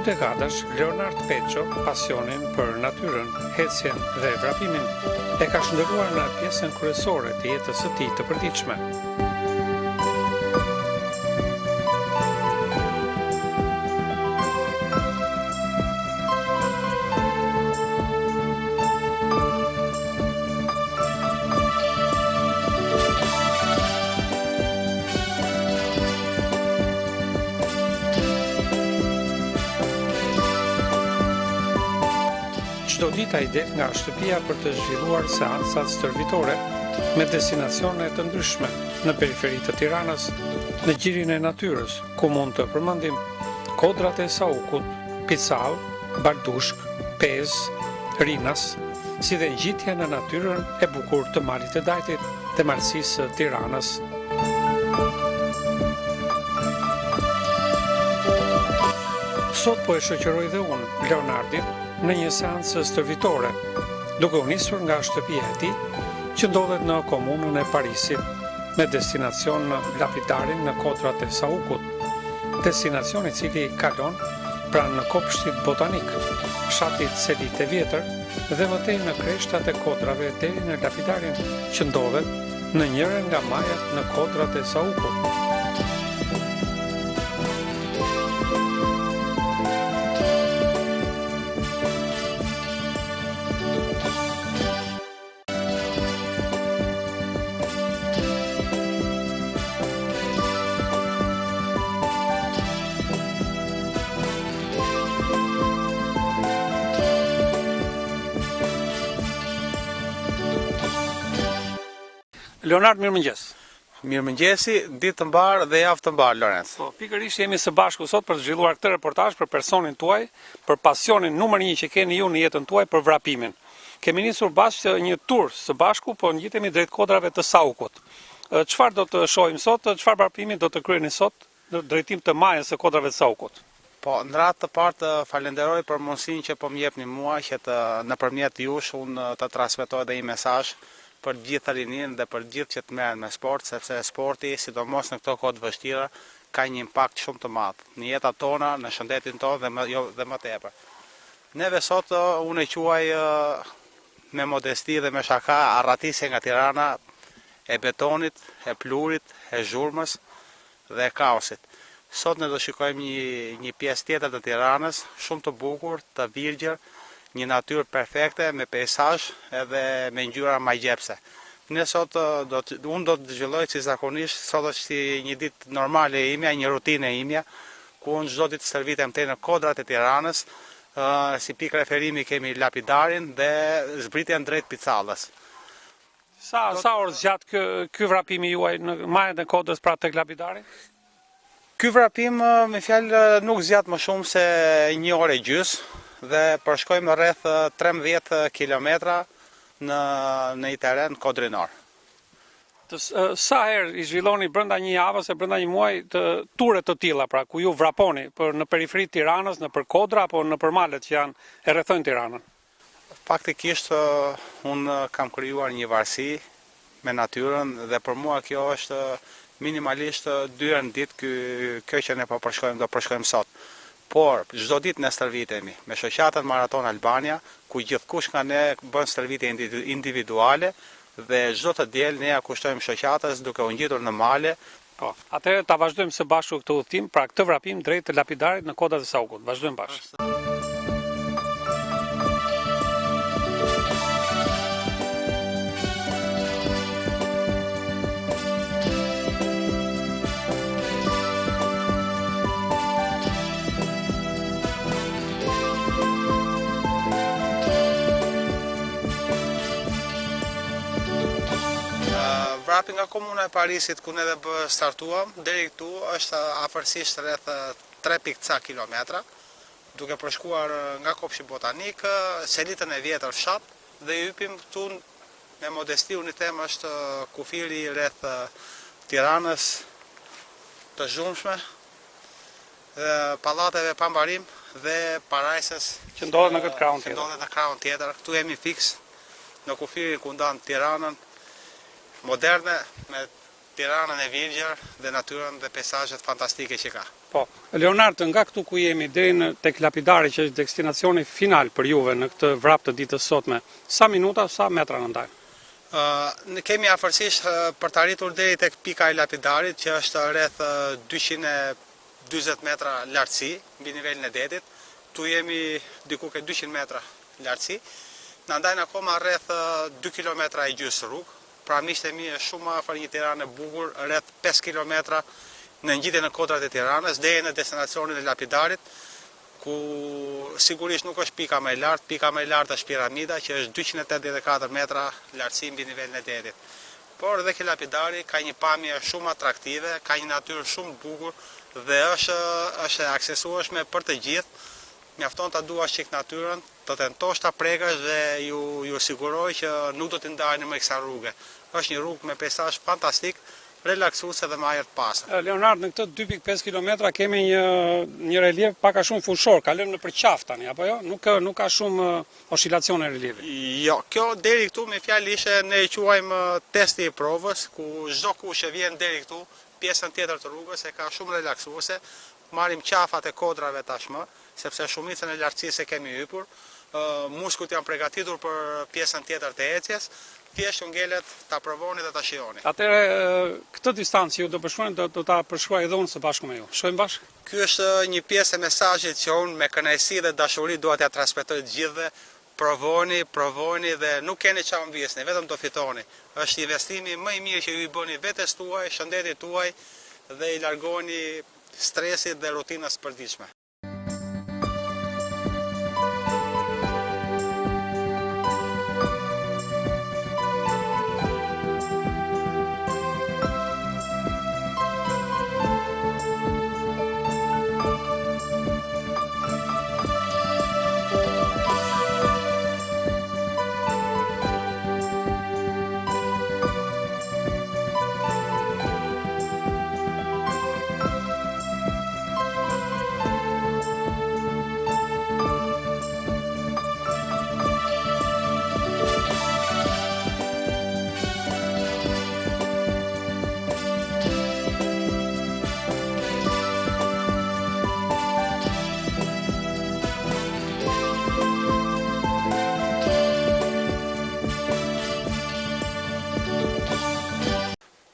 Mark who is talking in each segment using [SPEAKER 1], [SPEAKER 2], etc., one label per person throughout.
[SPEAKER 1] dekadash, Leonard Peço pasionin për natyrën, ecjen dhe vrapimin e ka shndërruar në pjesën kryesore të jetës së tij të përditshme. Çdo ditë ai del nga shtëpia për të zhvilluar seanca stërvitore me destinacione të ndryshme në periferi të Tiranës, në gjirin e natyrës, ku mund të përmendim kodrat e Saukut, Picall, Baldushk, Pezë, Rinas, si dhe ngjitja në natyrën e bukur të Malit të Dajtit dhe malësisë së Tiranës. Sot po e shoqëroj dhe unë, Leonardin, në një seancë stërvitore, duke u nisur nga shtëpia e tij, që ndodhet në komunën e Parisit, me destinacion në lapidarin në kodrat e Saukut, destinacion i cili kalon pranë në kopshtit botanik, fshatit Selit e Vjetër dhe mëtej në kreshtat e kodrave deri në lapidarin që ndodhet në njërin nga majat në kodrat e Saukut. Leonard, mirëmëngjes.
[SPEAKER 2] Mirëmëngjesi, ditë të mbarë dhe javë të mbarë, Lorenz.
[SPEAKER 1] Po, pikërisht jemi së bashku sot për të zhvilluar këtë reportazh për personin tuaj, për pasionin numër 1 që keni ju në jetën tuaj për vrapimin. Kemi nisur bashkë një tur së bashku, po ngjitemi drejt kodrave të Saukut. Çfarë do të shohim sot? Çfarë vrapimi do të kryeni sot në drejtim të majës së kodrave të Saukut?
[SPEAKER 2] Po, në radhë të parë të falenderoj për mundësinë që po më jepni mua që nëpërmjet jush unë të transmetoj dhe një mesazh për gjithë rinin dhe për gjithë që të merren me sport, sepse sporti, sidomos në këto kohë të vështira, ka një impakt shumë të madh në jetën tona, në shëndetin tonë dhe më tepër. Neve sot unë e quaj me modesti dhe me shaka arratisje nga Tirana e betonit, e plurit, e zhurmës dhe e kaosit. Sot ne do shikojmë një pjesë tjetër të Tiranës, shumë të bukur, të virgjër, një natyrë perfekte me peizazh edhe me ngjyra magjepse. Ne sot unë do të zhvilloj si zakonisht, sot është si një ditë normale e imja, një rutinë e imja, ku unë çdo ditë stërvitem te në kodrat e Tiranës, si pikë referimi kemi lapidarin dhe zbritjen drejt Picallës.
[SPEAKER 1] Sa orë zgjat ky vrapimi juaj në majën e kodrës pra tek lapidari?
[SPEAKER 2] Ky vrapim me fjalë nuk zgjat më shumë se 1 orë e gjys dhe përshkojmë rreth 13 kilometra në një teren kodrinor.
[SPEAKER 1] Sa herë i zhvilloni brenda një javës e brenda një muaji të ture të tilla, pra ku ju vraponi në periferi të Tiranës, nëpër kodra apo nëpër malet që janë e rrethojnë Tiranën?
[SPEAKER 2] Faktikisht unë kam krijuar një varësi me natyrën dhe për mua kjo është minimalisht 2 herë në ditë kjo që ne po do përshkojmë sot. Por çdo ditë ne stërvitemi me shoqatën Maraton Albania, ku gjithkush nga ne bën stërvitje individuale dhe çdo të diel ne ja kushtojmë shoqatës duke u ngjitur në male.
[SPEAKER 1] Po, atëherë ta vazhdojmë së bashku këtë udhtim, pra këtë vrapim drejt lapidarit në kodrat e Saukut. Vazhdojmë bashkë.
[SPEAKER 2] Vrapi nga komuna e Parisit ku ne startuam, deri këtu është afërsisht rreth 3 kilometra, duke përshkuar nga kopshti botanik, Selitën e Vjetër fshat dhe hypim këtu me modesti unë them është kufiri rreth Tiranës të zhurmshme, pallateve pa mbarim dhe parajsës
[SPEAKER 1] që ndodhet në këtë krahun tjetër.
[SPEAKER 2] Ndodhet në krahun tjetër. Këtu jemi fiks në kufirin ku ndan Tiranën moderne me Tiranën e Virgjër dhe natyrën dhe peizazhet fantastike që ka.
[SPEAKER 1] Po, Leonard, nga këtu ku jemi deri tek Lapidari, që është destinacioni final për juve në këtë vrap të ditës sotme, sa minuta, sa metra në ndajmë?
[SPEAKER 2] Ne kemi afërsisht për të arritur deri tek pika e Lapidarit, që është rreth 240 metra lartësi mbi nivelin e detit. Tu jemi diku ke 200 metra lartësi. Na ndajnë akoma rreth 2 kilometra e gjysmë rrugë. Pra miqtë e mi është shumë afër një Tiranë e bukur, rreth 5 kilometra në ngjitjen e kodrat e Tiranës deri në destinacionin e Lapidarit, ku sigurisht nuk është pika më e lartë. Pika më e lartë është piramida, që është 284 metra lartësi mbi nivelin e detit. Por edhe ke Lapidari ka një pamje shumë atraktive, ka një natyrë shumë bukur dhe është aksesueshme për të gjithë. Mjafton ta duash çik natyrën, të tentosh ta prekësh dhe ju siguroj që nuk do të ndajeni më kësaj rruge. Është një rrugë me peizazh fantastik, relaksuese dhe me ajër të pastër.
[SPEAKER 1] Leonard, në këtë 2.5 km kemi një relief pak a shumë fushor, kalojmë në përqafë tani, apo jo? Nuk ka shumë oscilacione relievi.
[SPEAKER 2] Jo, kjo deri këtu me fjalë ishte ne e quajmë testi i provës, ku çdo kush që vjen deri këtu, pjesën tjetër të rrugës e ka shumë relaksuese. Marrim qafat e kodrave tashmë, sepse shumicën e lartësisë e kemi hypur. Muskujt janë përgatitur për pjesën tjetër të ecjes. Thjesht ngelet ta provoni dhe ta shijoni.
[SPEAKER 1] Atëherë, këtë distancë ju do përshkruajmë, do ta përshkruaj edhe unë së bashku me ju. Shohim bashkë?
[SPEAKER 2] Ky është një pjesë e mesazhit që unë me kënaqësi dhe dashuri dua t'ia transmetoj të gjithëve. Provoni dhe nuk keni çfarë mbjesni, vetëm do fitoni. Është investimi më i mirë që ju i bëni vetes tuaj, shëndetit tuaj dhe i largoni stresit dhe rutinës së përditshme.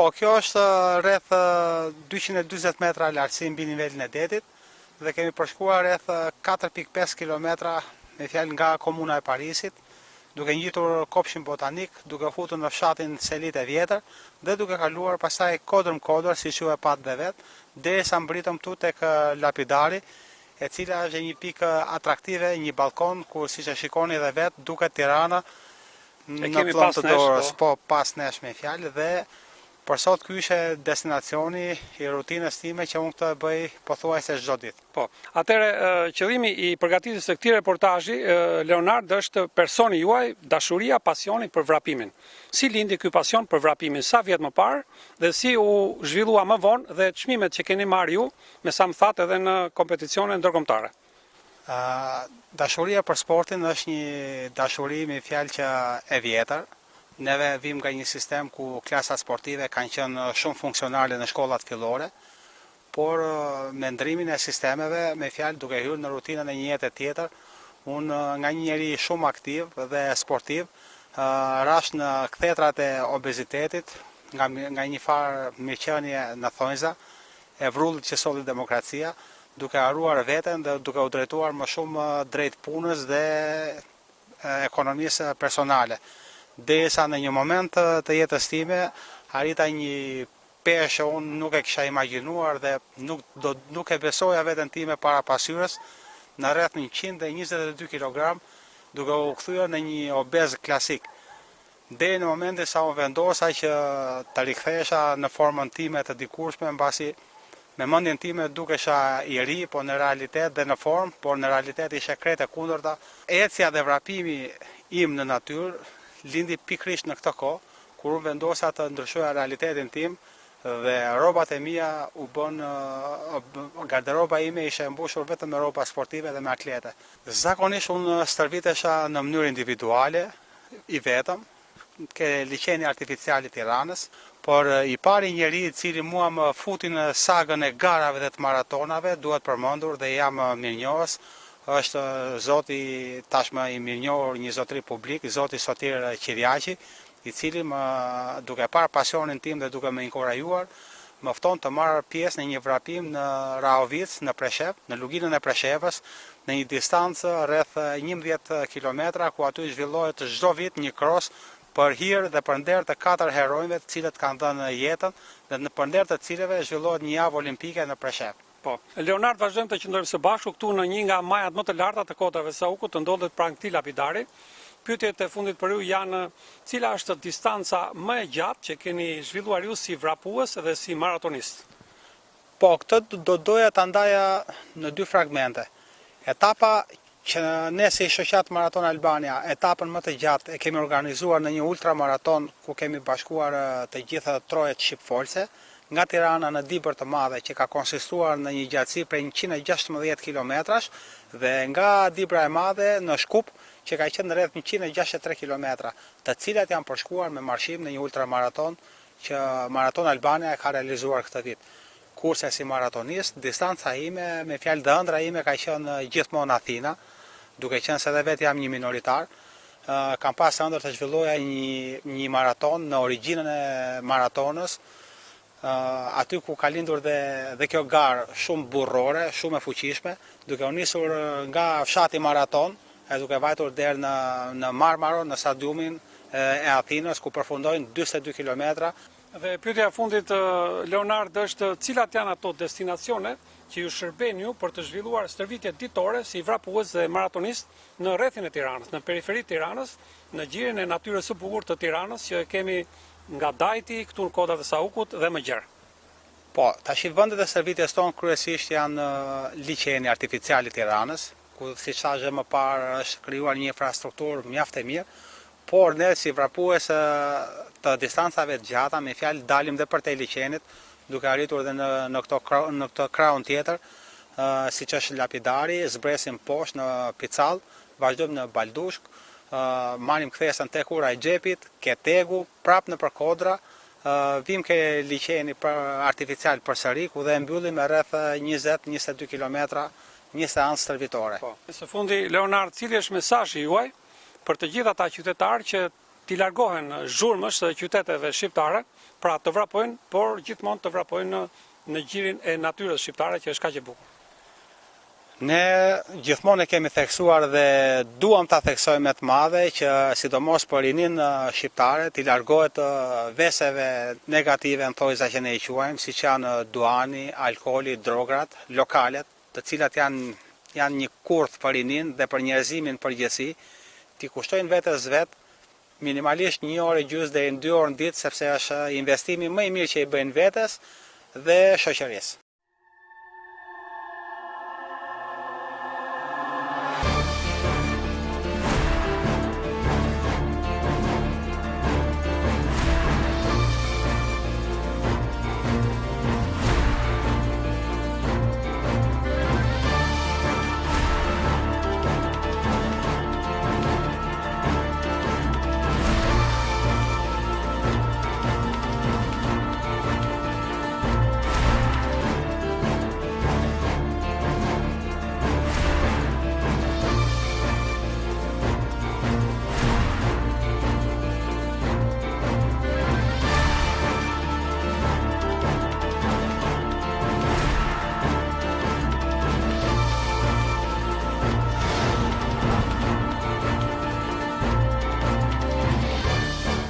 [SPEAKER 2] Po, kjo është rreth 240 metra lartësi mbi nivelin e detit dhe kemi përshkuar rreth 4.5 kilometra me fjalë nga komuna e Parisit, duke ngjitur kopshin botanik, duke futur në fshatin Selit e vjetër dhe duke kaluar pastaj kodër, siç ju e pat dhe vet, derisa mbritëm tu tek Lapidari, e cila është një pikë atraktive, një balkon ku siç e shikoni edhe vet, duket Tirana në plan të dorës, po pas nesh me fjalë dhe për sot ky ishte destinacioni i rutinës time që unë këtë bëj pothuajse çdo ditë.
[SPEAKER 1] Po, atëherë qëllimi i përgatitjes së këtij reportazhi, Leonard, është personi juaj, dashuria, pasioni për vrapimin. Si lindi ky pasion për vrapimin, sa vjet më parë dhe si u zhvillua më vonë dhe çmimet që keni marrë ju, me sa më thatë edhe në kompeticione ndërkombëtare?
[SPEAKER 2] Dashuria për sportin është një dashuri me fjalë që e vjetër. Neve vim nga një sistem ku klasat sportive kanë qenë shumë funksionale në shkollat fillore, por me ndrimin e sistemeve, me fjalë duke hyrë në rutinën e një jete tjetër, unë nga një njeri shumë aktiv dhe sportiv, rash në kthetrat e obezitetit, nga një farë mirëqenie në thonjza, e vrullit që solli demokracia, duke harruar veten dhe duke u drejtuar më shumë drejt punës dhe ekonomisë personale. Derisa në një moment të jetës time arrita një peshë unë nuk e kisha imagjinuar dhe nuk e besoja veten time para pasyrës, në rreth 122 kg, duke u kthyer në një obez klasik. Deri në momentin sa unë vendosa që të rikthehesha në formën time të dikurshme, mbasi me mendjen time dukesha i ri, po në realitet dhe në formë, por në realitet ishte krejt e kundërta. Ecja dhe vrapimi im në natyrë lindi pikrisht në këtë kohë, kur unë vendosa të ndryshoja realitetin tim dhe rrobat e mia u bën, garderoba ime ishte e mbushur vetëm me rroba sportive dhe me atlete. Zakonisht unë stërvitesha në mënyrë individuale, i vetëm, ke liçeni artificial i Tiranës, por i pari njeri i cili mua më futi në sagën e garave dhe të maratonave, duhet përmendur dhe jam mirënjohës, është zoti tashmë i mirënjohur, një zotëri publik, zoti Sotir Qiriaqi, i cili duke parë pasionin tim dhe duke më inkurajuar, më fton të marr pjesë në një vrapim në Raovic, në Preshev, në luginën e Preshevës, në një distancë rreth 11 kilometra, ku aty zhvillohet çdo vit një kros për hir dhe për nder të 4 heronjve të cilët kanë dhënë jetën dhe në përnder të cilëve zhvillohet një javë olimpike në Preshev.
[SPEAKER 1] Po, Leonard, vazhdojmë të qëndrojmë së bashku këtu në një nga majat më të larta të kotave Saukut, të ndodhet pranë këtij lapidari. Pyetjet e fundit për ju janë cila është distanca më e gjatë që keni zhvilluar ju si vrapues dhe si maratonist?
[SPEAKER 2] Po, këtë do doja ta ndaja në dy fragmente. Etapa që ne si shoqat Maraton Albania, etapën më të gjatë e kemi organizuar në një ultramaraton ku kemi bashkuar të gjitha trojet shqipfolse, nga Tirana në Dibër të Madhe që ka konsistuar në një gjatësi prej 116 kilometrash dhe nga Dibra e Madhe në Shkup që ka qenë rreth 163 kilometra, të cilat janë përshkuar me marshim në një ultramaraton që Maraton Albania e ka realizuar këtë vit. Kurse si maratonist, distanca ime, me fjalë dhe ëndra ime ka qenë gjithmonë Athina, duke qenë se dhe vetë jam një minoritar, kam pas ëndër të zhvilloja një maraton në origjinën e maratonës, aty ku ka lindur dhe kjo garë shumë burrore, shumë e fuqishme, duke u nisur nga fshati Maraton, e duke vajtur deri në Marmaron, në stadiumin e Athinës, ku përfundojnë 42 kilometra.
[SPEAKER 1] Dhe pyetja e fundit, Leonard, është cilat janë ato destinacione që ju shërben ju për të zhvilluar stërvitje ditore si vrapues dhe maratonist në rrethin e Tiranës, në periferitë të Tiranës, në gjirin e natyrës së bukur të Tiranës që kemi nga Dajti, këtu në kotat e Saukut dhe më gjerë.
[SPEAKER 2] Po, tash vendet e stërvitjes tonë kryesisht janë liçeni artificial i Tiranës, ku siç thash më parë është krijuar një infrastrukturë mjaft e mirë, por ne si vrapues të distancave të gjata, me fjalë dalim dhe përtej liçenit, duke arritur dhe në këtë krahun tjetër, siç është Lapidari, zbresim poshtë në Picall, vazhdojmë në Baldushk, marrim kthesën tek ura e Xhepit, ke Tegu, prap nëpër Kodra, vim ke liçeni artificial përsëri, ku dhe mbyllim me rreth 20-22 kilometra një seancë stërvitore.
[SPEAKER 1] Po. Së fundi, Leonard, cili është mesazhi juaj për të gjithë ata qytetarë që t'i largohen zhurmës të qyteteve shqiptare, pra të vrapojnë, por gjithmonë të vrapojnë në gjirin e natyrës shqiptare që është kaq e bukur?
[SPEAKER 2] Ne gjithmonë e kemi theksuar dhe duam ta theksojmë me të madhe që sidomos për rinin shqiptare t'i largohet veseve negative në thojza që ne i quajmë, siç janë duani, alkooli, drograt, lokalet, të cilat janë një kurth për rinin dhe për njerëzimin përgjithësi, t'i kushtojnë vetes vet minimalisht 1 orë e gjysmë deri në 2 orë në ditë, sepse është investimi më i mirë që i bëjnë vetes dhe shoqërisë.